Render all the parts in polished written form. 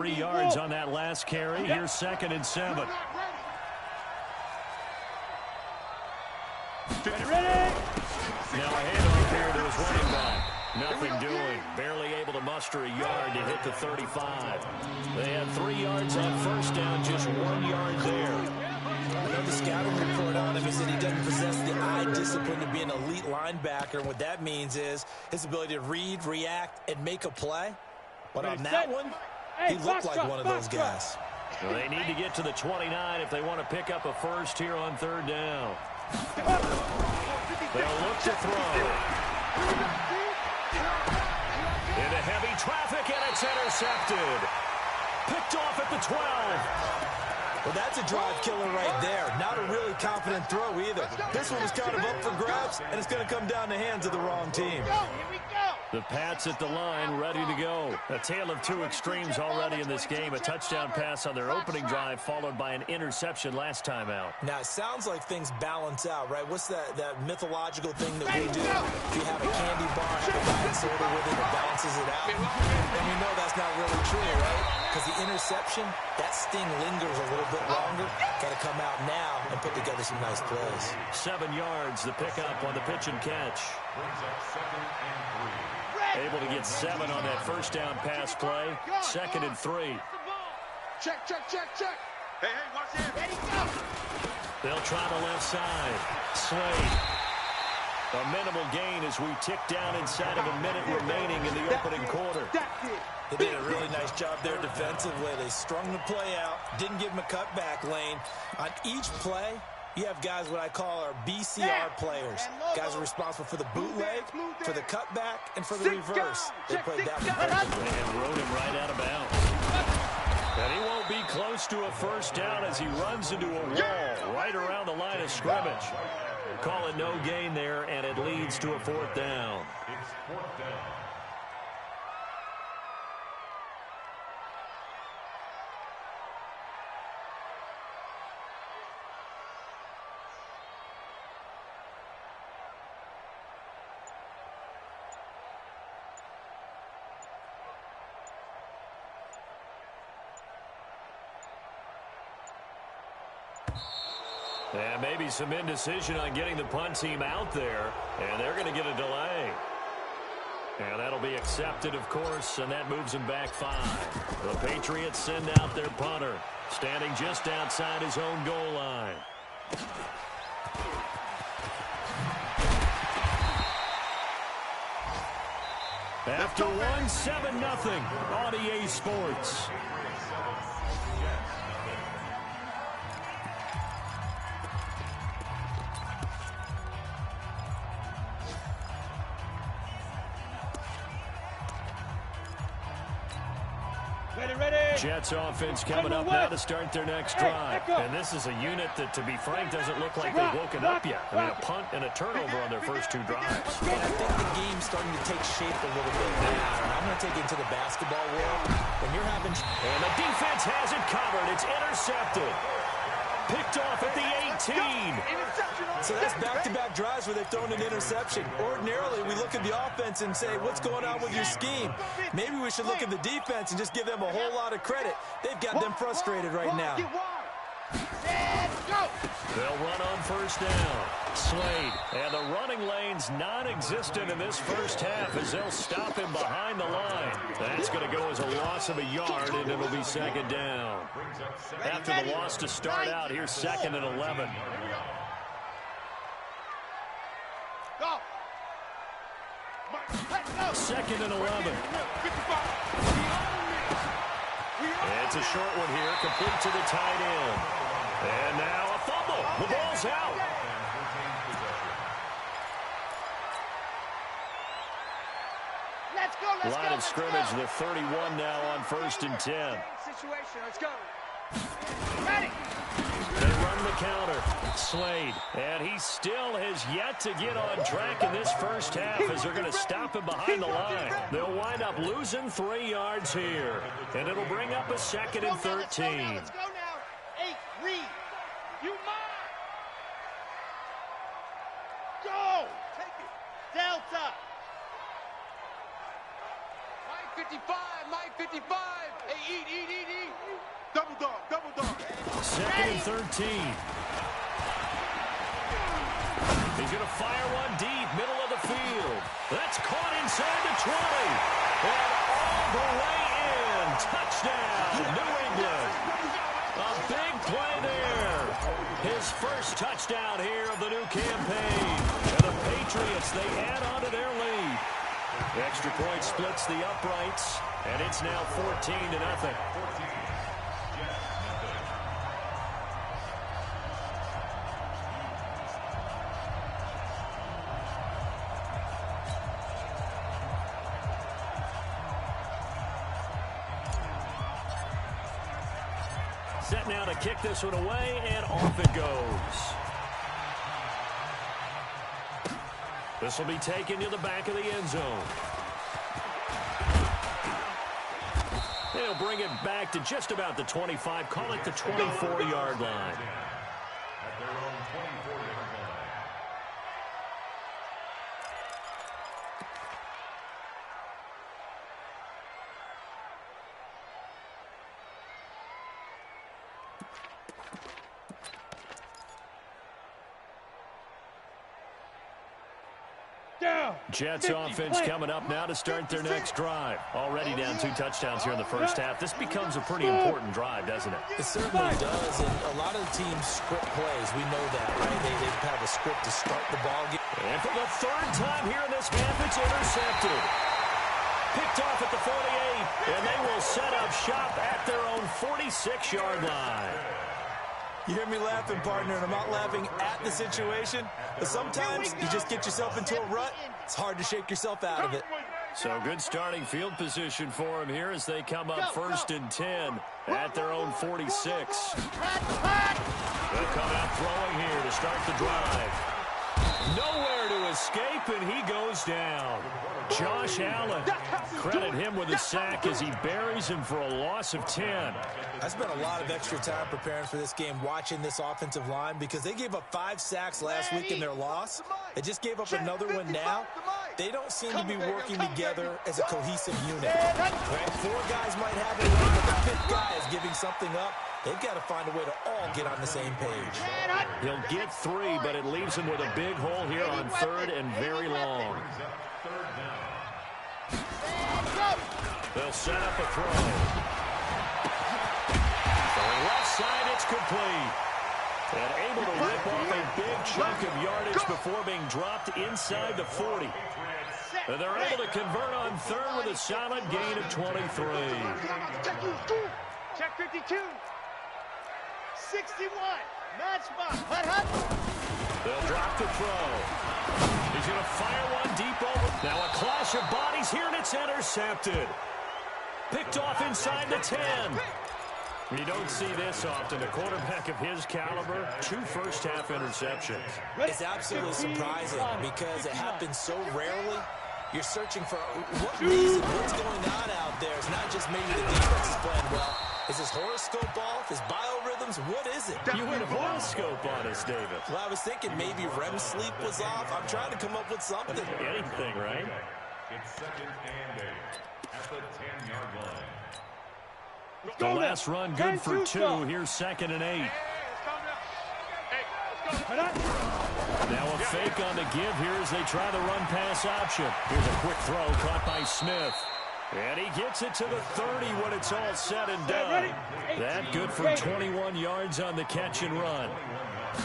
3 yards on that last carry. Here's 2nd and 7. Ready? Now a handoff here to his running back. Nothing doing. Barely able to muster a yard to hit the 35. They had 3 yards on first down, just 1 yard there. You know, the scouting report on him is that he doesn't possess the eye discipline to be an elite linebacker. And what that means is his ability to read, react, and make a play. But on that one, he looked like one of those guys. Well, they need to get to the 29 if they want to pick up a first here on 3rd down. They'll look to throw. Into heavy traffic, and it's intercepted. Picked off at the 12. Well, that's a drive killer right there. Not a really confident throw either. This one was kind of up for grabs, and it's going to come down the hands of the wrong team. The Pats at the line, ready to go. A tale of 2 extremes already in this game. A touchdown pass on their opening drive, followed by an interception last time out. Now, it sounds like things balance out, right? What's that mythological thing that we do? If you have a candy bar, have a diet soda with it, it balances it out. And we know that's not really true, right? Because the interception, that sting lingers a little bit longer. Got to come out now and put together some nice plays. 7 yards, the pickup on the pitch and catch. Able to get 7 on that first down pass play. 2nd and 3. Check. Hey, watch it. Ready, go. They'll try the left side. Slade. A minimal gain as we tick down inside of a minute remaining in the opening quarter. They did a really nice job there defensively. They strung the play out, didn't give him a cutback lane. On each play, you have guys what I call our BCR players. Guys are responsible for the bootleg, for the cutback, and for the reverse. They played that one perfectly. And rode him right out of bounds. And he won't be close to a first down as he runs into a wall right around the line of scrimmage. Call it no gain there, and it leads to a 4th down. It's 4th down. And maybe some indecision on getting the punt team out there, and they're going to get a delay. And that'll be accepted, of course, and that moves them back 5. The Patriots send out their punter, standing just outside his own goal line. After 1, 7-0 on EA Sports. Jets offense coming up now to start their next drive. And this is a unit that, to be frank, doesn't look like they've woken up yet. I mean, a punt and a turnover on their first 2 drives. And I think the game's starting to take shape a little bit now. And I'm going to take it into the basketball world. When you're having... And the defense has it covered. It's intercepted. Picked off at the 18. So that's back-to-back drives where they've thrown an interception. Ordinarily, we look at the offense and say, what's going on with your scheme? Maybe we should look at the defense and just give them a whole lot of credit. They've got them frustrated right now. They'll run on first down. Slade. And the running lane's non-existent in this first half as they'll stop him behind the line. That's going to go as a loss of a yard, and it'll be 2nd down. After the loss to start out, here's 2nd and 11. Go. 2nd and 11. It's a short one here, complete to the tight end. And now a fumble. The ball's out. Line of scrimmage, the 31 now on 1st and 10. Let's go. Ready. They run the counter. Slade. And he still has yet to get on track in this first half as they're going to stop him behind the line. They'll wind up losing 3 yards here. And it'll bring up a 2nd and 13. Let's go now. 8, read. You mind. Go. Take it. Delta. 5:55 55, Mike 55. Hey, eat. Double dog. Second and 13. He's going to fire one deep, middle of the field. That's caught inside the 20. And all the way in. Touchdown, New England. A big play there. His first touchdown here of the new campaign. And the Patriots, they add on to their lead. The extra point splits the uprights, and it's now 14-0. Set now to kick this one away, and off it goes. This will be taken to the back of the end zone. They'll bring it back to just about the 25, call it the 24-yard line. At their own 24-yard line. Jets offense coming up now to start their next drive. Already down 2 touchdowns here in the first half. This becomes a pretty important drive, doesn't it? It certainly does, and a lot of the teams script plays. We know that, right? They have a script to start the ball game. And for the third time here in this half, it's intercepted. Picked off at the 48, and they will set up shop at their own 46-yard line. You hear me laughing, partner, and I'm not laughing at the situation, but sometimes you just get yourself into a rut. It's hard to shake yourself out of it. So good starting field position for him here as they come up 1st and 10 at their own 46. They'll come out throwing here to start the drive. Nowhere to escape, and he goes down. Josh Allen, credit him with a sack as he buries him for a loss of 10. I spent a lot of extra time preparing for this game, watching this offensive line, because they gave up 5 sacks last week in their loss. They just gave up another one now. They don't seem to be working together as a cohesive unit. Right? 4 guys might have it, but the 5th guy is giving something up. They've got to find a way to all get on the same page. He'll get 3, but it leaves him with a big hole here on 3rd and very long. They'll set up a throw. For the left side, it's complete. And able to rip off a big chunk of yardage before being dropped inside the 40. And they're able to convert on 3rd with a solid gain of 23. Check 52. 61. Match spot. What happened? They'll drop the throw. He's going to fire one deep over. Now a clash of bodies here, and it's intercepted. Picked off inside the 10. You don't see this often. A quarterback of his caliber, 2 first-half interceptions. It's absolutely surprising because it happens so rarely. You're searching for what reason, what's going on out there. It's not just maybe the defense is playing well. Is his horoscope off? His biorhythms? What is it? You went horoscope on us, David. Well, I was thinking maybe REM sleep was off. I'm trying to come up with something. Anything, right? It's 2nd and 8 at the 10-yard line. The last run good for 2. Here's 2nd and 8. Now a fake on the give here as they try the run-pass option. Here's a quick throw caught by Smith. And he gets it to the 30 when it's all said and done. That good for 21 yards on the catch and run.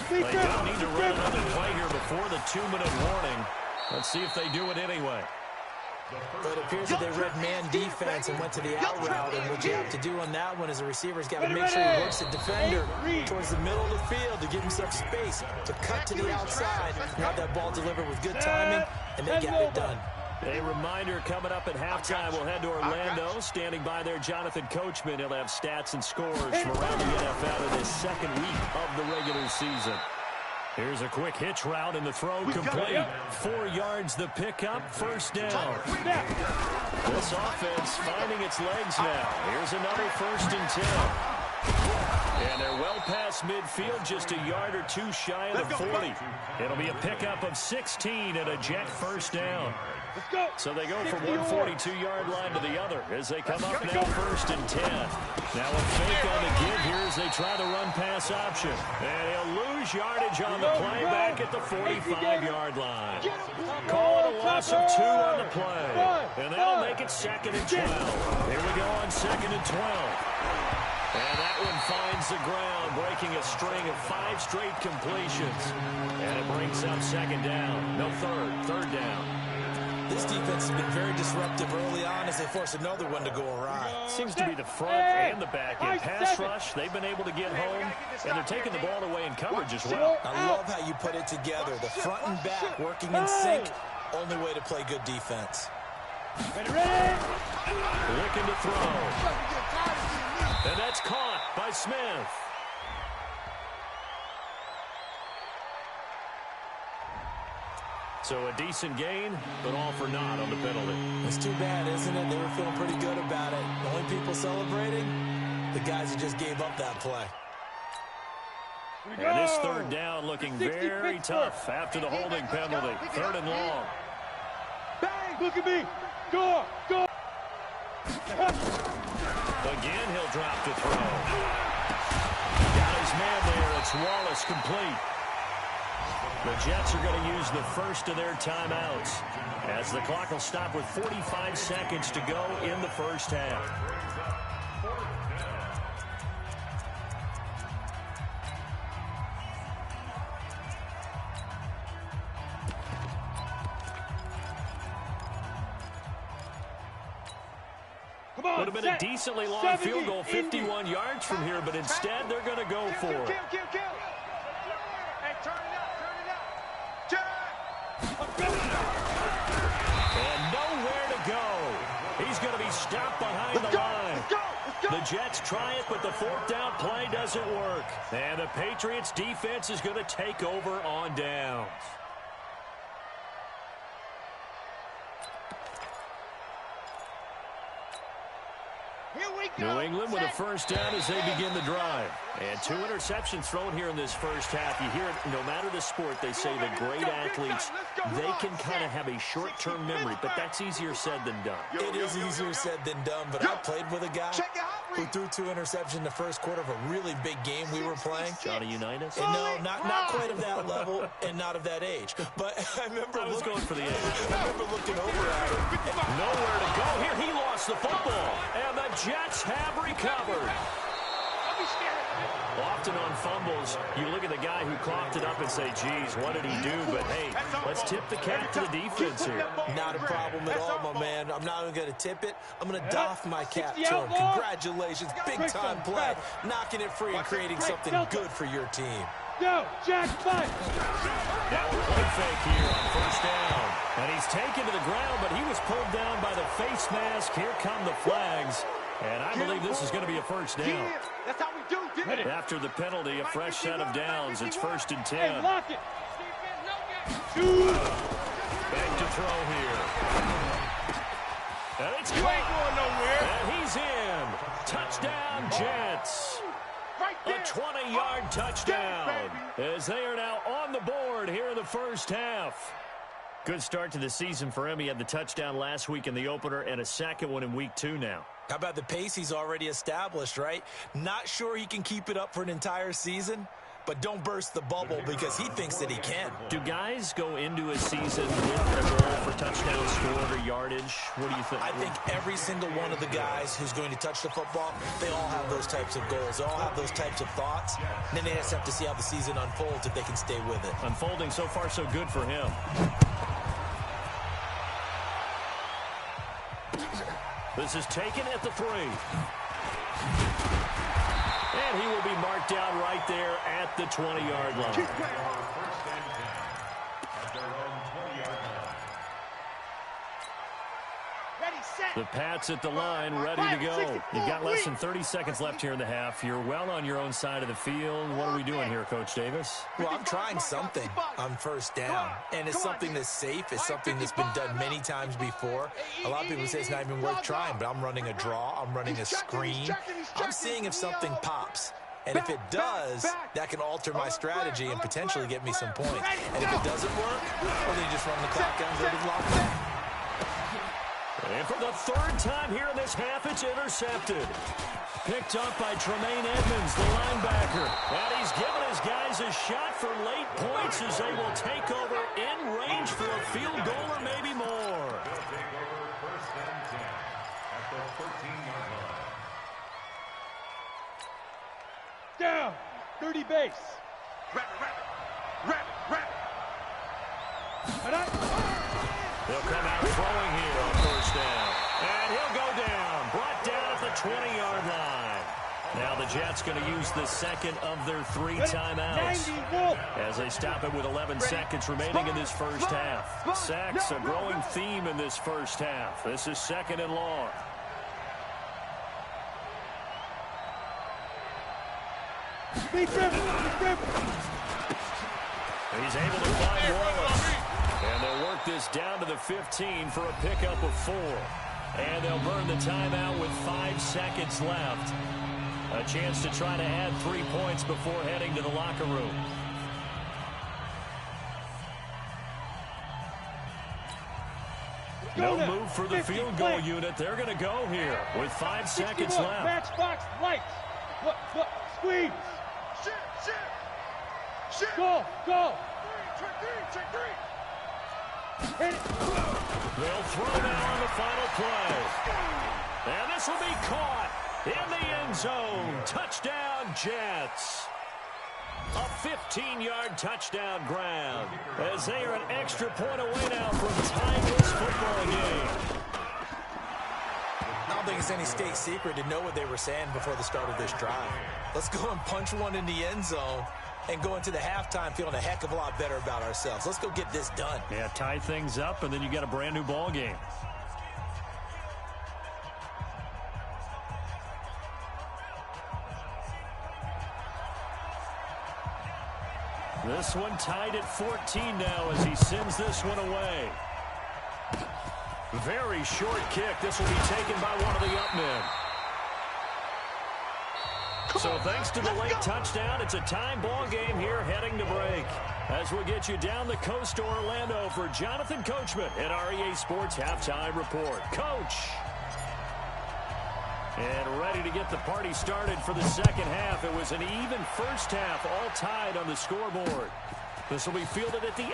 They don't need to run another play here before the 2-minute warning. Let's see if they do it anyway. But it appears that they read man defense and went to the out route. And what you have to do on that one is the receiver's got to make sure he works the defender towards the middle of the field to give himself space to cut to the outside and have that ball delivered with good timing, and they got it done. A reminder coming up at halftime. We'll head to Orlando. Standing by there, Jonathan Coachman. He'll have stats and scores from around the NFL in his 2nd week of the regular season. Here's a quick hitch route, and the throw complete. 4 yards the pickup, 1st down. This offense finding its legs now. Here's another 1st and 10. And they're well past midfield, just a yard or two shy of the 40. It'll be a pickup of 16 and a Jet first down. So they go from one 42-yard line to the other as they come up now 1st and 10. Now a fake on the give here as they try the run-pass option. And he'll lose yardage on the play back at the 45-yard line. Call it a loss of 2 on the play. And that'll make it 2nd and 12. Here we go on 2nd and 12. And that one finds the ground, breaking a string of 5 straight completions. And it brings up 2nd down. No, 3rd down. This defense has been very disruptive early on as they force another one to go awry. Seems to be the front and the back end. Pass rush, they've been able to get home, and they're taking the ball away in coverage as well. I love how you put it together. The front and back working in sync. Only way to play good defense. Looking to throw. And that's caught by Smith. So a decent gain, but all for naught on the penalty. It's too bad, isn't it? They were feeling pretty good about it. The only people celebrating, the guys who just gave up that play. And this 3rd down looking very tough after the holding penalty. 3rd and long. Bang! Look at me! Go! Go! Again, he'll drop to throw. Got his man there. It's Wallace complete. The Jets are going to use the first of their timeouts as the clock will stop with 45 seconds to go in the first half. Would have been a decently long field goal, 51 yards from here, but instead they're going to go for it. Kill. Hey, turn it up. And nowhere to go. He's going to be stopped behind the line. The Jets try it, but the 4th down play doesn't work. And the Patriots defense is going to take over on downs. New England with a first down as they begin the drive. And 2 interceptions thrown here in this first half. You hear it, no matter the sport, they say the great athletes, they can kind of have a short-term memory, but that's easier said than done. It is easier said than done, but I played with a guy who threw 2 interceptions in the first quarter of a really big game we were playing. Johnny Unitas? And no, not quite of that level and not of that age. But I remember going for the age. I remember looking over at him. Nowhere to go here. He lost the football. And the Jets have recovered. Often on fumbles, you look at the guy who coughed it up and say, geez, what did he do? But, hey, let's tip the cap to the defense here. Not a problem at all, my man. I'm not even going to tip it. I'm going to doff my cap to him. Congratulations. Big-time play. Knocking it free and creating something good for your team. Go, Jack, fight! Now a play fake here on first down. And he's taken to the ground, but he was pulled down by the face mask. Here come the flags. And I believe this is going to be a first down. That's how we do. After the penalty, a fresh set of downs. It's 1st and 10. Lock it. Back to throw here. And it's You ain't going nowhere. And he's in. Touchdown, Jets. A 20-yard touchdown as they are now on the board here in the first half. Good start to the season for him. He had the touchdown last week in the opener and a second one in week 2 now. How about the pace he's already established, right? Not sure he can keep it up for an entire season, but don't burst the bubble because he thinks that he can. Do guys go into a season with a goal for touchdown scored or yardage? What do you think? I think every single one of the guys who's going to touch the football, they all have those types of goals. They all have those types of thoughts. And then they just have to see how the season unfolds if they can stay with it. Unfolding so far so good for him. This is taken at the 3. And he will be marked down right there at the 20-yard line. Ready, The Pats at the line, ready to go. You've got less than 30 seconds left here in the half. You're well on your own side of the field. What are we doing here, Coach Davis? Well, I'm trying something on first down, and it's something that's safe. It's something that's been done many times before. A lot of people say it's not even worth trying, but I'm running a draw. I'm running a screen. I'm seeing if something pops. And if it does, that can alter my strategy and potentially get me some points. And if it doesn't work, well, then you just run the clock down and go to the locker room. And for the third time here in this half, it's intercepted. Picked up by Tremaine Edmonds, the linebacker. And he's given his guys a shot for late points as they will take over in range for a field goal or maybe more. They'll take over first and 10 at the 14-yard line. Down. 30 base. Wrap it. He'll come out throwing here on first down. And he'll go down. Brought down at the 20-yard line. Now the Jets going to use the second of their 3 timeouts as they stop it with 11 seconds remaining in this first half. Sacks, a growing theme in this first half. This is second and long. He's able to find Wallace. And they'll work this down to the 15 for a pickup of 4. And they'll burn the timeout with 5 seconds left. A chance to try to add 3 points before heading to the locker room. No move for the field goal unit. They're going to go here with 5 seconds left. Matchbox lights. Look, squeeze. Shit. Go. Check three. Hit it. They'll throw now on the final play. And this will be caught in the end zone. Touchdown, Jets. A 15-yard touchdown grab as they are an extra point away now from tying this football game. I don't think it's any state secret to know what they were saying before the start of this drive. Let's go and punch one in the end zone and go into the halftime feeling a heck of a lot better about ourselves. Let's go get this done. Yeah, tie things up, and then you get a brand new ball game. This one tied at 14 now as he sends this one away. Very short kick. This will be taken by one of the up men. So thanks to the late touchdown, it's a time ball game here heading to break. As we get you down the coast to Orlando for Jonathan Coachman at REA Sports Halftime Report. Coach. And ready to get the party started for the second half. It was an even first half, all tied on the scoreboard. This will be fielded at the 8.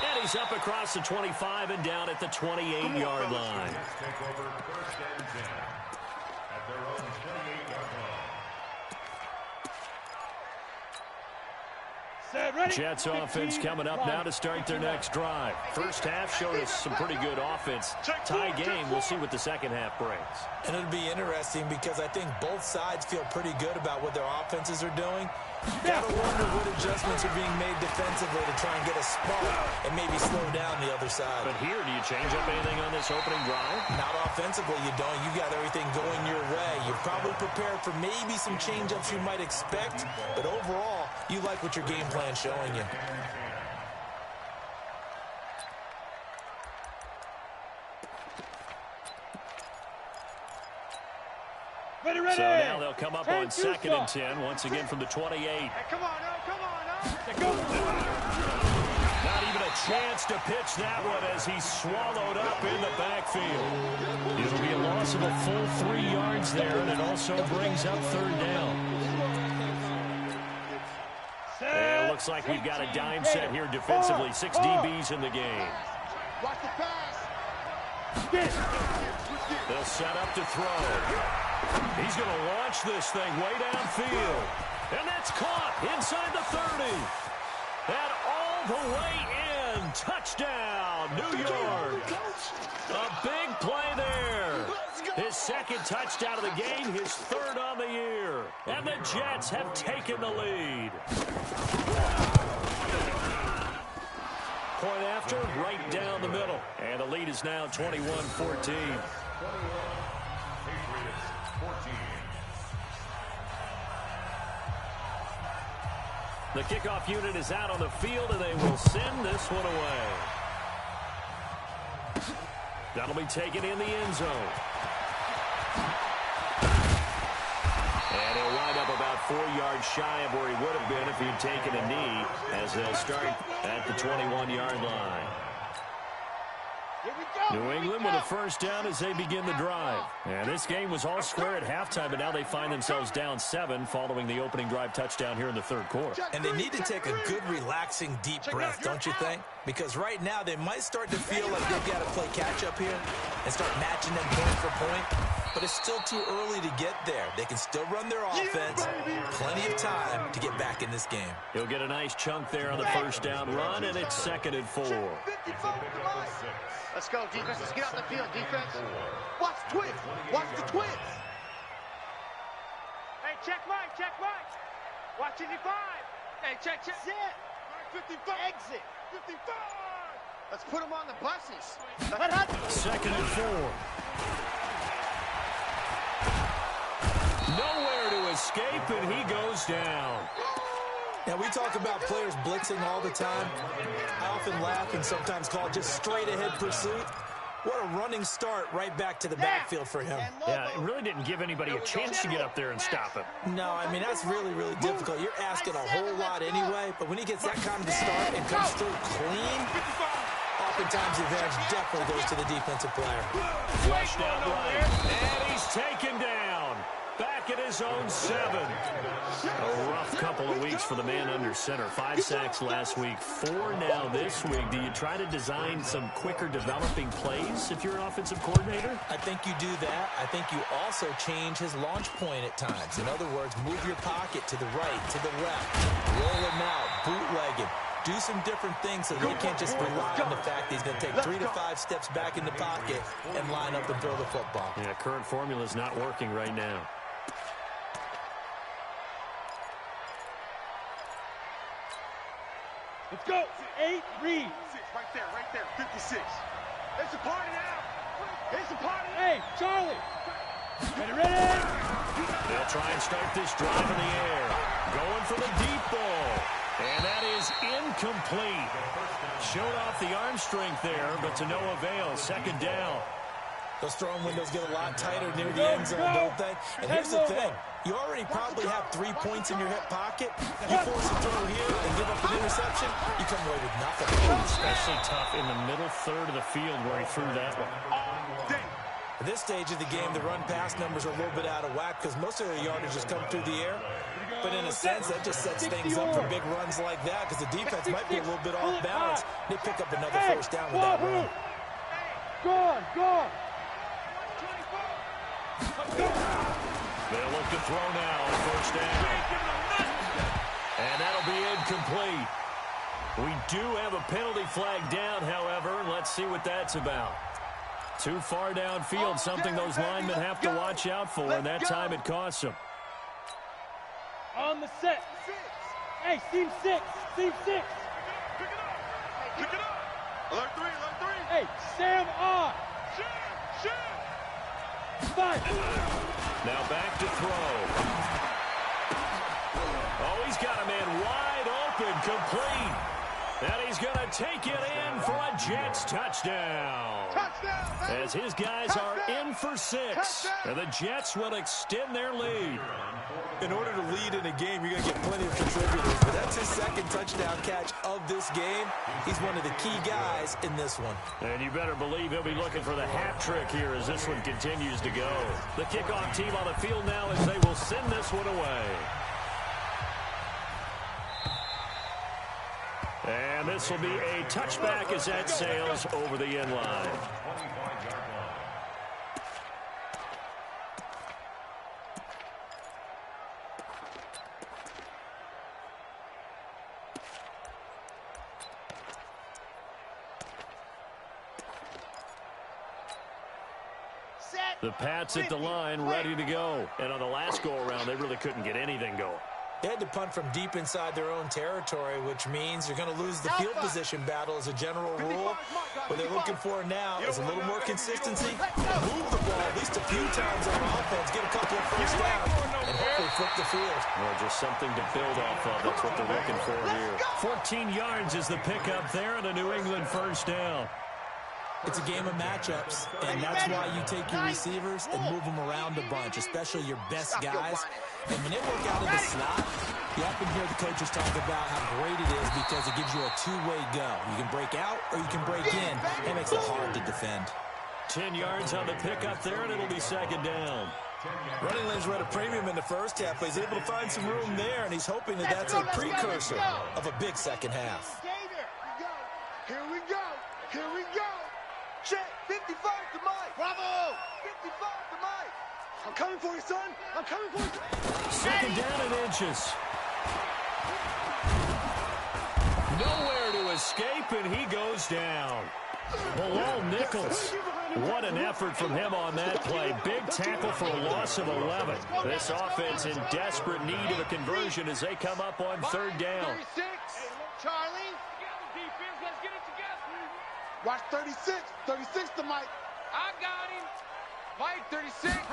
And he's up across the 25 and down at the 28-yard line. Take over first and 10 at their own 28-yard line. Jets offense coming up now to start their next drive. First half showed us some pretty good offense. Tie game, we'll see what the second half brings. And it'll be interesting because I think both sides feel pretty good about what their offenses are doing. Gotta wonder what adjustments are being made defensively to try and get a spark and maybe slow down the other side. But here, do you change up anything on this opening drive? Not offensively, you don't. You got everything going your way. You're probably prepared for maybe some change-ups you might expect, but overall, you like what your game plan's showing you. So now they'll come up on 2nd and 10, once again from the 28. Hey, come on now. Go. Not even a chance to pitch that one as he's swallowed up in the backfield. It'll be a loss of a full 3 yards there, and it also brings up 3rd down. And it looks like we've got a dime set here defensively. 6 DBs in the game. Watch the pass. They'll set up to throw. He's going to launch this thing way downfield. And that's caught inside the 30. And all the way in. Touchdown, New York. A big play there. His 2nd touchdown of the game, his 3rd on the year. And the Jets have taken the lead. point after, right down the middle. And the lead is now 21-14. The kickoff unit is out on the field, and they will send this one away. That'll be taken in the end zone. And he'll wind up about 4 yards shy of where he would have been if he'd taken a knee, as they'll start at the 21-yard line. New England with a first down as they begin the drive. And this game was all square at halftime, but now they find themselves down 7 following the opening drive touchdown here in the third quarter. And they need to take a good, relaxing, deep breath, don't you think? Because right now they might start to feel like they've got to play catch-up here and start matching them point for point. But it's still too early to get there. They can still run their offense. Plenty of time to get back in this game. He'll get a nice chunk there on the first down run, and it's 2nd and 4. Let's go, defense. Let's get out the field, defense. Watch the twins. Watch the twins. Hey, check Mike. Check Mike. Watch 55. Hey, check. Zip. 55. Exit. 55. Let's put them on the buses. 2nd and 4. Nowhere to escape, and he goes down. Now, we talk about players blitzing all the time. I often laugh and sometimes call it just straight-ahead pursuit. What a running start right back to the backfield for him. Yeah, it really didn't give anybody a chance to get up there and stop him. No, I mean, that's really, really difficult. You're asking a whole lot anyway, but when he gets that kind of a start and comes through clean, oftentimes the advantage definitely goes to the defensive player. Flushed out right, and he's taken down. Back at his own 7. A rough couple of weeks for the man under center. 5 sacks last week, 4 now this week. Do you try to design some quicker developing plays if you're an offensive coordinator? I think you do that. I think you also change his launch point at times. In other words, move your pocket to the right, to the left, roll him out, bootleg him. Do some different things so that you can't just rely on the fact that he's going to take 3 to 5 steps back in the pocket and line up and throw the football. Yeah, current formula is not working right now. Let's go. 8, read. 6, right there, 56. It's a party now. It's a party. Hey, Charlie. Ready. They'll try and start this drive in the air. Going for the deep ball. And that is incomplete. Showed off the arm strength there, but to no avail. 2nd down. Those throwing windows get a lot tighter near the end zone, don't they? And here's the thing. You already probably have 3 points in your hip pocket. You force a throw here and give up an interception, you come away with nothing. Especially tough in the middle third of the field where he threw that one. At this stage of the game, the run-pass numbers are a little bit out of whack because most of their yardage has come through the air. But in a sense, that just sets things up for big runs like that because the defense might be a little bit off balance. They pick up another first down with that run. Go. They'll look to throw now on first down. And that'll be incomplete. We do have a penalty flag down, however. Let's see what that's about. Too far downfield, something those linemen have to watch out for, and that time it costs them. On the set. Hey, team 6. Team 6. Pick it up. Alert 3. Hey, Sam on. Shoot. 5. Now back to throw. Oh, he's got a man wide open, complete. And he's going to take it in for a Jets touchdown. As his guys are in for 6. And the Jets will extend their lead. In order to lead in a game, you're going to get plenty of contributors. But that's his 2nd touchdown catch of this game. He's one of the key guys in this one. And you better believe he'll be looking for the hat trick here as this one continues to go. The kickoff team on the field now as they will send this one away. And this will be a touchback as that sails over the end line. The Pats at the line, ready to go. And on the last go-around, they really couldn't get anything going. They had to punt from deep inside their own territory, which means you're going to lose the field position battle as a general rule. What they're looking for now is a little more consistency, move the ball at least a few times on offense, get a couple of first downs, and hopefully flip the field. Well, just something to build off of. That's what they're looking for here. 14 yards is the pickup there, and a New England first down. It's a game of matchups, and that's why you take your receivers and move them around a bunch, especially your best guys. And when they work out in the slot, you often hear the coaches talk about how great it is because it gives you a two-way go. You can break out or you can break in. That makes it hard to defend. 10 yards on the pickup there, and it'll be second down. Running lanes were at a premium in the first half, but he's able to find some room there, and he's hoping that that's a precursor of a big second half. Here we go. Here we go. Check. 55 to Mike. Bravo. 55 to Mike. I'm coming for you, son. I'm coming for you. Second down and inches. Nowhere to escape, and he goes down. Below Nichols. What an effort from him on that play. Big tackle for a loss of 11. This offense in desperate need of a conversion as they come up on third down. 36. Charlie. Let's get it together. Watch 36. 36 to Mike. I got him. Mike, 36. He'll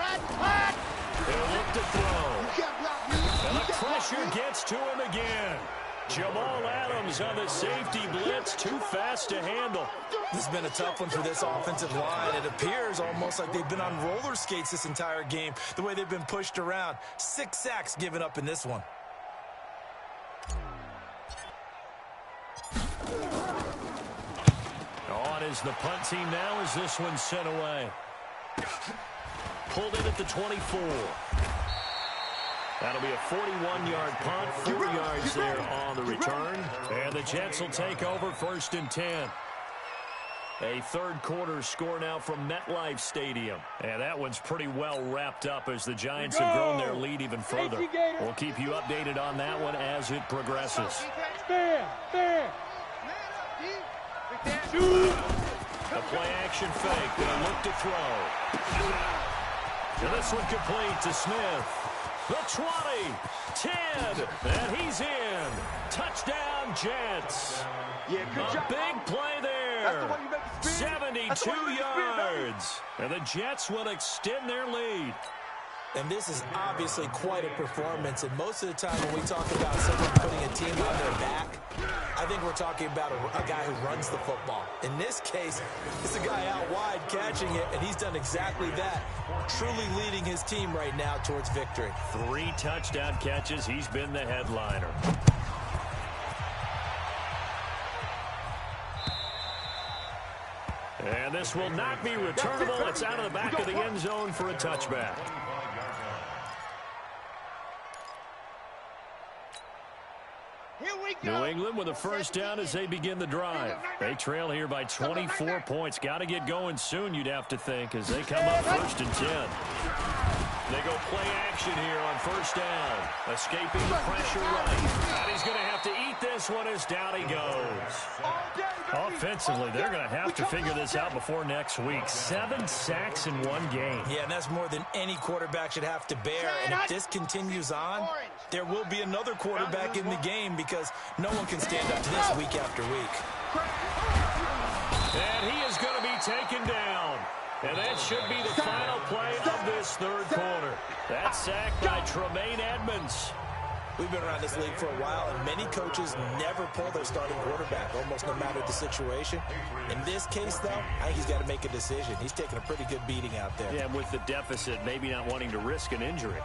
look to throw. You can't block me. And the pressure gets to him again. Jamal Adams on the safety blitz, too fast to handle. This has been a tough one for this offensive line. It appears almost like they've been on roller skates this entire game, the way they've been pushed around. 6 sacks given up in this one. On is the punt team now as this one's sent away. Pulled in at the 24. That'll be a 41-yard punt, 4 yards there on the return. And the Jets will take over first and 10. A third quarter score now from MetLife Stadium. And that one's pretty well wrapped up as the Giants have grown their lead even further. We'll keep you updated on that one as it progresses. Stand. A play action fake. They'll look to throw. And this one complete to Smith. The 20, 10, and he's in. Touchdown, Jets. Yeah, good job. A big play there. 72 yards. And the Jets will extend their lead. And this is obviously quite a performance. And most of the time when we talk about someone putting a team on their back, I think we're talking about a guy who runs the football. In this case, it's a guy out wide catching it, and he's done exactly that, truly leading his team right now towards victory. 3 touchdown catches. He's been the headliner. And this will not be returnable. It's out of the back of the end zone for a touchback. New England with a first down as they begin the drive. They trail here by 24 points. Got to get going soon, you'd have to think, as they come up first and 10. They go play action here on first down. Escaping the pressure right. And he's going to have to eat this one as down he goes. Offensively, they're going to have to figure this out before next week. 7 sacks in one game. Yeah, and that's more than any quarterback should have to bear. And if this continues on, there will be another quarterback in the game because no one can stand up to this week after week. And he is going to be taken down. And that should be the final play of this third quarter. That sack by Tremaine Edmonds. We've been around this league for a while, and many coaches never pull their starting quarterback, almost no matter the situation. In this case, though, I think he's got to make a decision. He's taking a pretty good beating out there. Yeah, with the deficit, maybe not wanting to risk an injury.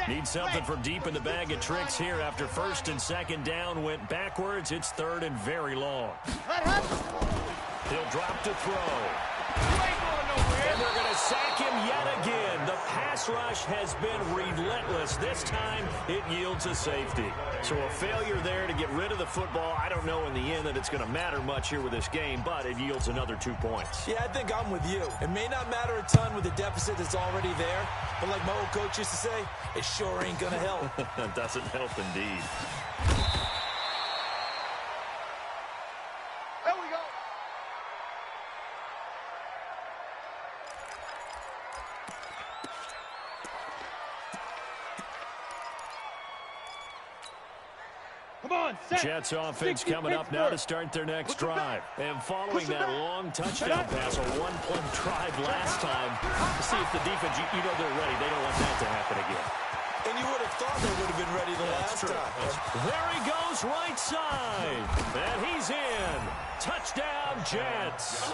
Need something from deep in the bag of tricks here after first and second down went backwards. It's third and very long. He'll drop to throw. And they're going to sack him yet again. The pass rush has been relentless. This time it yields a safety. So a failure there to get rid of the football. I don't know in the end that it's going to matter much here with this game, but it yields another 2 points. Yeah, I think I'm with you. It may not matter a ton with the deficit that's already there, but like my old coach used to say, it sure ain't going to help. That doesn't help indeed. There we go. Come on, set. Jets offense coming up now to start their next drive. And following that long touchdown pass, a one-point drive last time, to see if the defense, you know they're ready. They don't want that to happen again. And you would have thought they would have been ready the last time. There he goes, right side. And he's in. Touchdown, Jets.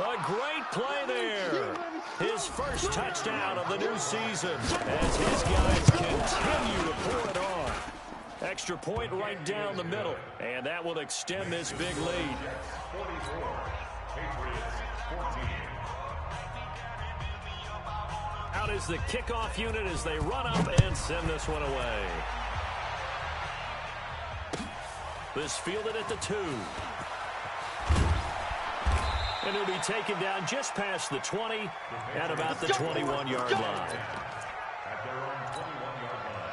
A great play there. His first touchdown of the new season as his guys continue to pour it on. Extra point right down the middle. And that will extend this big lead. 44, Patriots 14. Out is the kickoff unit as they run up and send this one away. This fielded at the 2. And he'll be taken down just past the 20 at about the 21-yard line. At their own 21-yard line.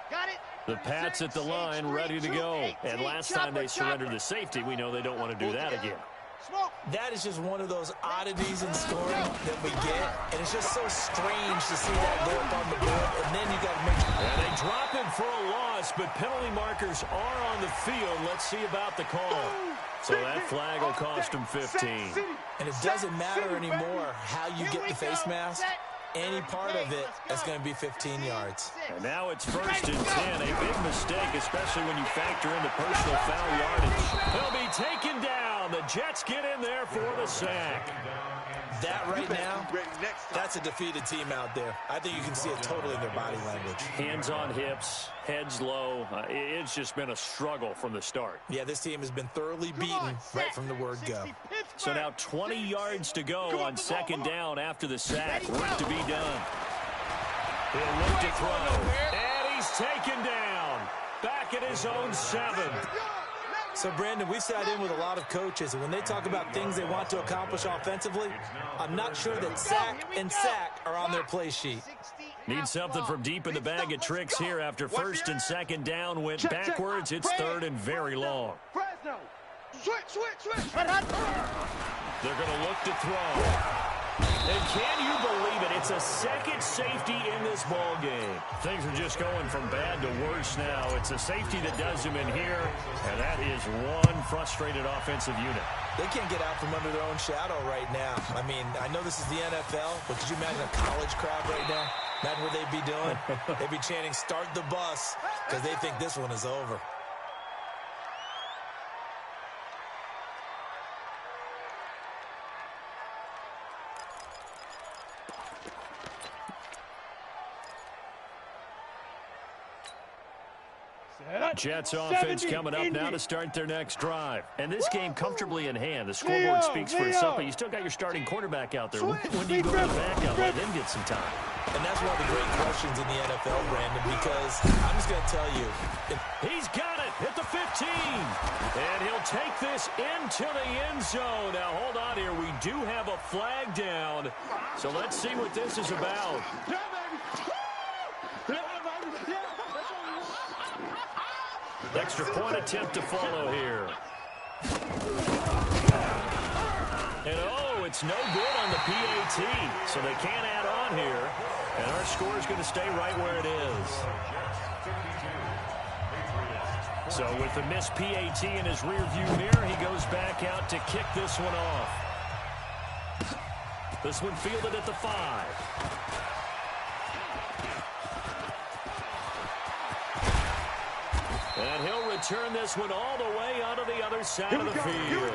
Got it. The Pats at the line, ready to go. And last time they surrendered the safety, we know they don't want to do that again. That is just one of those oddities in scoring that we get, and it's just so strange to see that go up on the board, and then you got to make... And they drop him for a loss, but penalty markers are on the field. Let's see about the call. So that flag will cost him 15. And it doesn't matter anymore how you get the face mask. Any part of it is going to be 15 yards. And now it's 1st and 10. A big mistake, especially when you factor in the personal foul yardage. He'll be taken down. The Jets get in there for the sack. That right now, that's a defeated team out there. I think you can see it totally in their body language. Hands on hips, heads low. It's just been a struggle from the start. Yeah, this team has been thoroughly beaten right from the word go. So now 20 yards to go on 2nd down after the sack. Work to be done. He'll look to throw. And he's taken down. Back at his own 7. So, Brandon, we've sat in with a lot of coaches, and when they talk about things they want to accomplish offensively, I'm not sure that sack and sack are on their play sheet. Need something from deep in the bag of tricks here after 1st and 2nd down went backwards. It's 3rd and very long. Switch. They're going to look to throw. And can you believe it? It's a second safety in this ball game. Things are just going from bad to worse now. It's a safety that does them in here, and that is one frustrated offensive unit. They can't get out from under their own shadow right now. I mean, I know this is the NFL, but could you imagine a college crowd right now? Imagine what they'd be doing. They'd be chanting, "Start the bus," because they think this one is over. Jets offense coming up now to start their next drive. And this game comfortably in hand. The scoreboard speaks for itself, but you still got your starting quarterback out there. When do you go to the backup? Let him get some time. And that's one of the great questions in the NFL, Brandon, because I'm just going to tell you. He's got it at the 15. And he'll take this into the end zone. Now, hold on here. We do have a flag down. So let's see what this is about. Extra point attempt to follow here. And it's no good on the PAT. So they can't add on here. And our score is going to stay right where it is. So with the missed PAT in his rearview mirror, he goes back out to kick this one off. This one fielded at the 5. And he'll return this one all the way onto the other side of the field.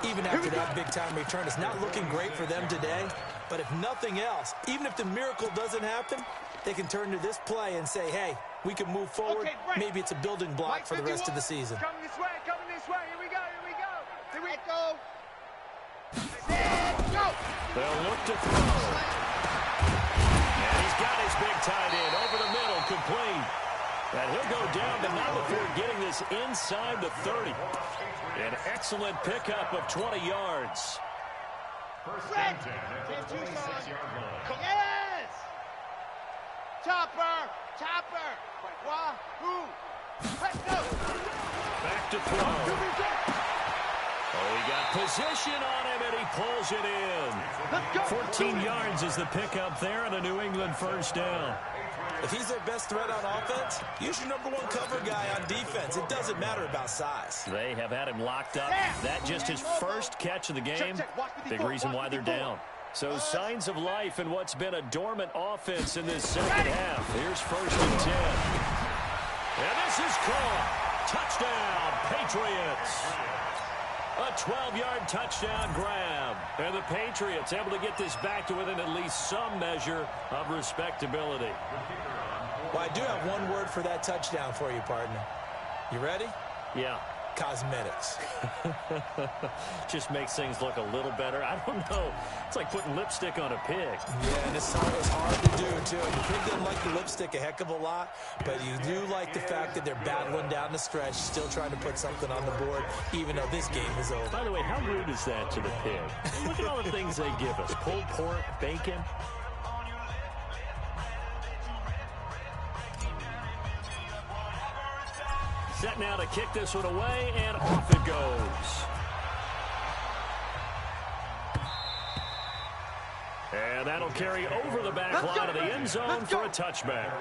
Even after that big-time return, it's not looking great for them today. But if nothing else, even if the miracle doesn't happen, they can turn to this play and say, hey, we can move forward. Maybe it's a building block for the rest of the season. Coming this way. Here we go. They'll look to throw. And he's got his big tight end over the middle, complete. And he'll go down, but not before getting this inside the 30. An excellent pickup of 20 yards. First and 10 at the 26-yard line. Yes! Chopper! Wahoo! Let's go! Back to throw. Oh, he got position on him, and he pulls it in. 14 yards is the pickup there, and a New England first down. If he's their best threat on offense, use your #1 cover guy on defense. It doesn't matter about size. They have had him locked up. That just his first catch of the game. Big reason why they're down. So signs of life in what's been a dormant offense in this second half. Here's 1st and 10. And this is caught. Touchdown, Patriots. A 12-yard touchdown grab. And the Patriots able to get this back to within at least some measure of respectability. Well, I do have one word for that touchdown for you, partner. You ready? Yeah. Cosmetics. Just makes things look a little better. I don't know. It's like putting lipstick on a pig. Yeah, and it's hard to do, too. And the pig doesn't like the lipstick a heck of a lot, but you do like the fact that they're battling down the stretch, still trying to put something on the board, even though this game is over. By the way, how rude is that to the pig? Look at all the things they give us. Pulled pork, bacon. Set now to kick this one away, and off it goes. And that'll carry over the back line of the end zone for a touchback.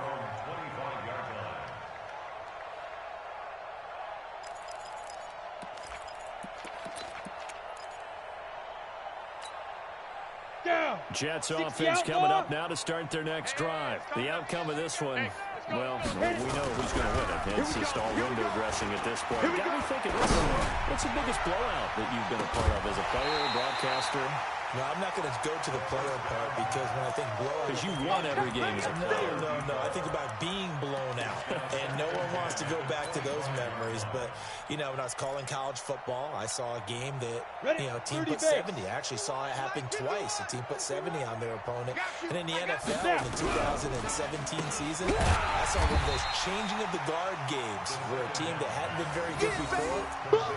Jets offense coming up now to start their next drive. The outcome of this one, well, we know who's going to win it. It's just all window dressing at this point. Got me thinking, what's the biggest blowout that you've been a part of as a player, broadcaster? No, I'm not going to go to the player part because when I think blowout... Because you won every game as a player. No. I think about being blown out. And no one wants to go back to those memories. But, you know, when I was calling college football, I saw a game that, you know, a team put 70. I actually saw it happen twice. A team put 70 on their opponent. And in the NFL, in the 2017 season, I saw one of those changing of the guard games where a team that hadn't been very good before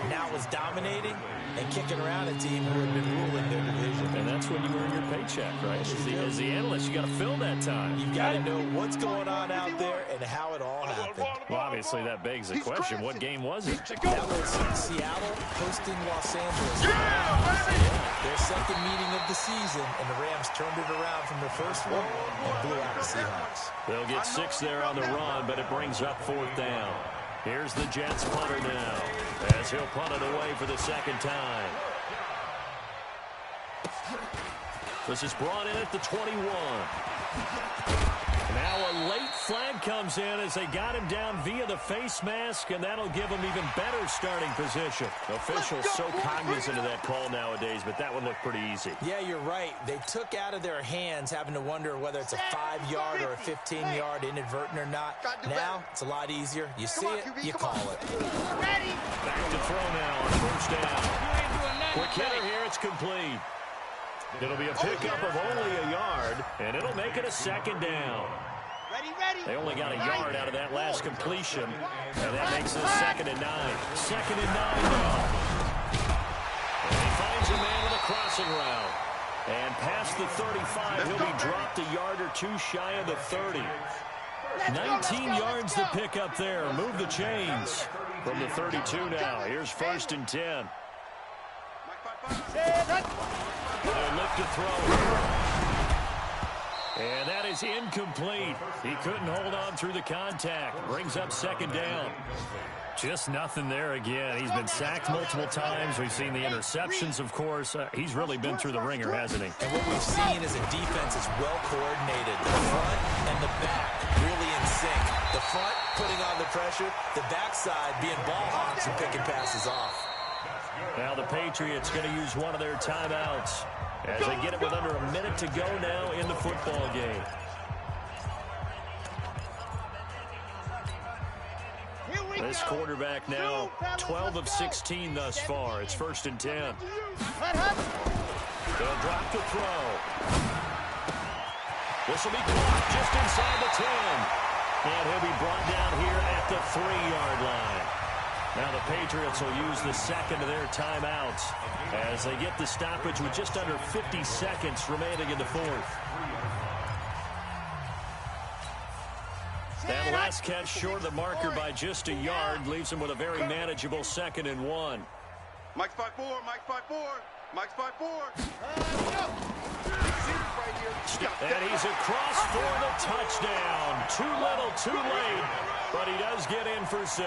now was dominating and kicking around a team who had been ruling their division. And that's when you earn your paycheck, right? As the analyst, you got to fill that time. You've got to know what's going on out there and how it all happened. Well, obviously, that begs the question, what game was it? That was Seattle hosting Los Angeles. Their second meeting of the season, and the Rams turned it around from their first one and blew out the Seahawks. They'll get 6 there on the run, but it brings up 4th down. Here's the Jets punter now, as he'll punt it away for the second time. This is brought in at the 21. Now a late flag comes in as they got him down via the face mask, and that'll give him even better starting position. Officials so cognizant of that call nowadays, but that one looked pretty easy. Yeah, you're right. They took out of their hands having to wonder whether it's a 5-yard or a 15-yard inadvertent or not. Now, it's a lot easier. You see it, you call it. Back to throw now on 1st down. Quick hitter here, it's complete. It'll be a pickup of only a yard, and it'll make it a 2nd down. They only got a yard out of that last completion, and that makes it a 2nd and 9. 2nd and 9 now. And he finds a man with a crossing route. And past the 35, he'll be dropped a yard or 2 shy of the 30. 19 yards to pick up there. Move the chains from the 32 now. Here's 1st and 10. They'll look to throw here. And that is incomplete. He couldn't hold on through the contact. Brings up 2nd down. Just nothing there again. He's been sacked multiple times. We've seen the interceptions, of course. He's really been through the ringer, hasn't he? And what we've seen is a defense is well coordinated. The front and the back really in sync. The front putting on the pressure. The backside being ball hawks and picking passes off. Now the Patriots going to use one of their timeouts as they get it with under a minute to go now in the football game. This quarterback now 12 of 16 thus far. It's 1st and 10. They'll drop the throw. This will be caught just inside the 10. And he'll be brought down here at the 3-yard line. Now the Patriots will use the 2nd of their timeouts as they get the stoppage with just under 50 seconds remaining in the 4th. That last catch short of the marker by just a yard leaves him with a very manageable 2nd and 1. Mike's 5'4", Mike's 5'4", Mike's 5'4". And he's across for the touchdown. Too little, too late, but he does get in for 6.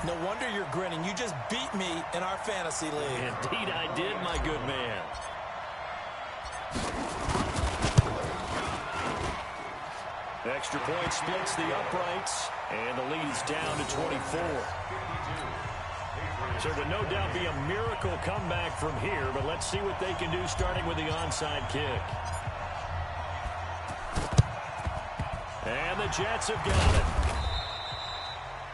No wonder you're grinning. You just beat me in our fantasy league. Indeed I did, my good man. Extra point splits the uprights, and the lead is down to 24. So it would no doubt be a miracle comeback from here, but let's see what they can do starting with the onside kick. And the Jets have got it.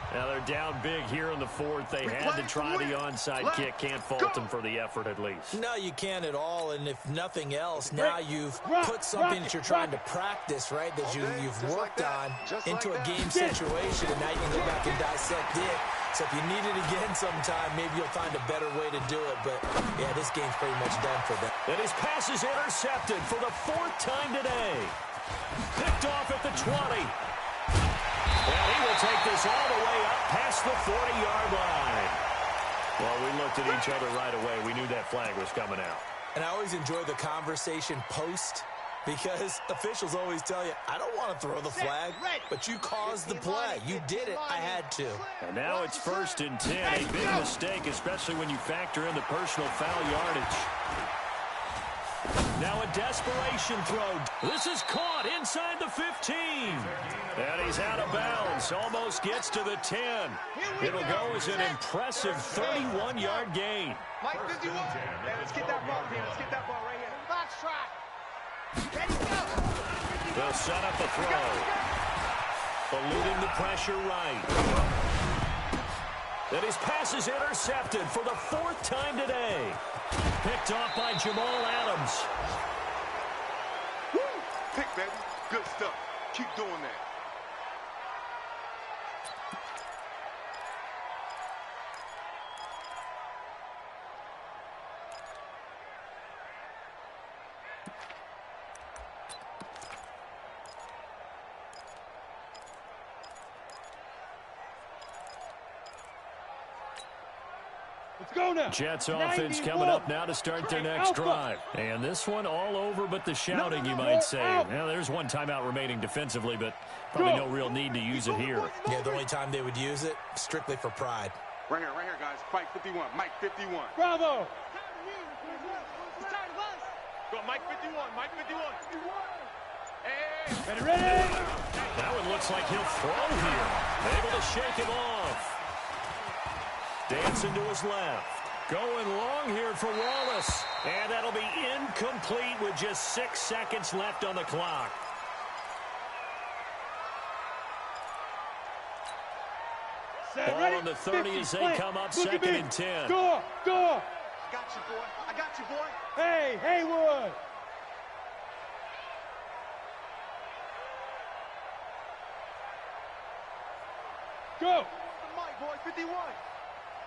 Now they're down big here in the 4th. They had to try the onside kick. Can't fault them for the effort at least. No, you can't at all. And if nothing else, now you've put something that you're trying to practice, right, that you've worked on into a game situation. And now you can go back and dissect it. So if you need it again sometime, maybe you'll find a better way to do it. But, yeah, this game's pretty much done for them. And his pass is intercepted for the 4th time today. Picked off at the 20. And he will take this all the way up past the 40-yard line. Well, we looked at each other right away. We knew that flag was coming out. And I always enjoy the conversation post because officials always tell you, I don't want to throw the flag, but you caused the play. You did it. I had to. And now it's 1st and 10. A big mistake, especially when you factor in the personal foul yardage. Now a desperation throw. This is caught inside the 15. And he's out of bounds. Almost gets to the 10. It'll go as an impressive 31-yard gain. Mike 51. Hey, let's get that ball here. Let's get that ball right here. Box try. Ready, go. They'll set up a throw. Eluding the pressure right. And his pass is intercepted for the 4th time today. Picked off by Jamal Adams. Woo! Pick, baby. Good stuff. Keep doing that. Let's go now. Jets offense coming up now to start their next drive. And this one all over but the shouting, you might say. Now, there's one timeout remaining defensively, but probably no real need to use it here. Yeah, the only time they would use it, strictly for pride. Right here, guys. Mike 51. Mike 51. Bravo. Go, Mike 51. Mike 51. Hey. Ready. That one looks like he'll throw here. Able to shake him off. Dancing to his left. Going long here for Wallace. And that'll be incomplete with just 6 seconds left on the clock. Ball on the 30 as they come up 2nd and 10. Score. I got you, boy. I got you, boy. Hey, Haywood. Go. Mike, boy, 51.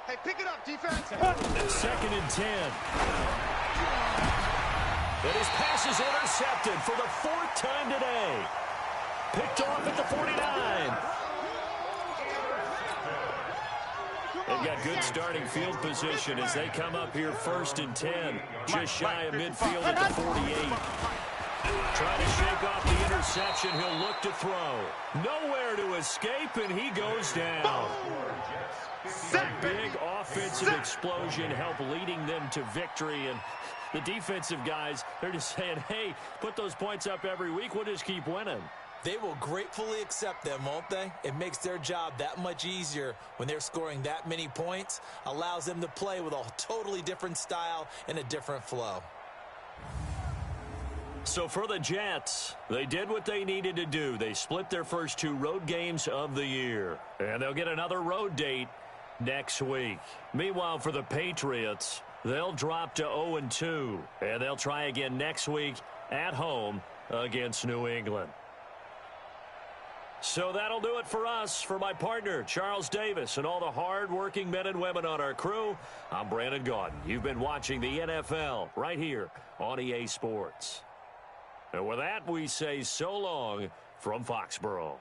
Hey, pick it up, defense. 2nd and 10. And his pass is intercepted for the 4th time today. Picked off at the 49. They've got good starting field position as they come up here 1st and 10. Just shy of midfield at the 48. Trying to shake off the interception. He'll look to throw. Nowhere to escape, and he goes down. A big offensive explosion helped leading them to victory. And the defensive guys, they're just saying, hey, put those points up every week. We'll just keep winning. They will gratefully accept them, won't they? It makes their job that much easier when they're scoring that many points. Allows them to play with a totally different style and a different flow. So for the Jets, they did what they needed to do. They split their first 2 road games of the year. And they'll get another road date next week. Meanwhile, for the Patriots, they'll drop to 0-2. And they'll try again next week at home against New England. So that'll do it for us. For my partner, Charles Davis, and all the hard-working men and women on our crew, I'm Brandon Gaudin. You've been watching the NFL right here on EA Sports. And with that, we say so long from Foxborough.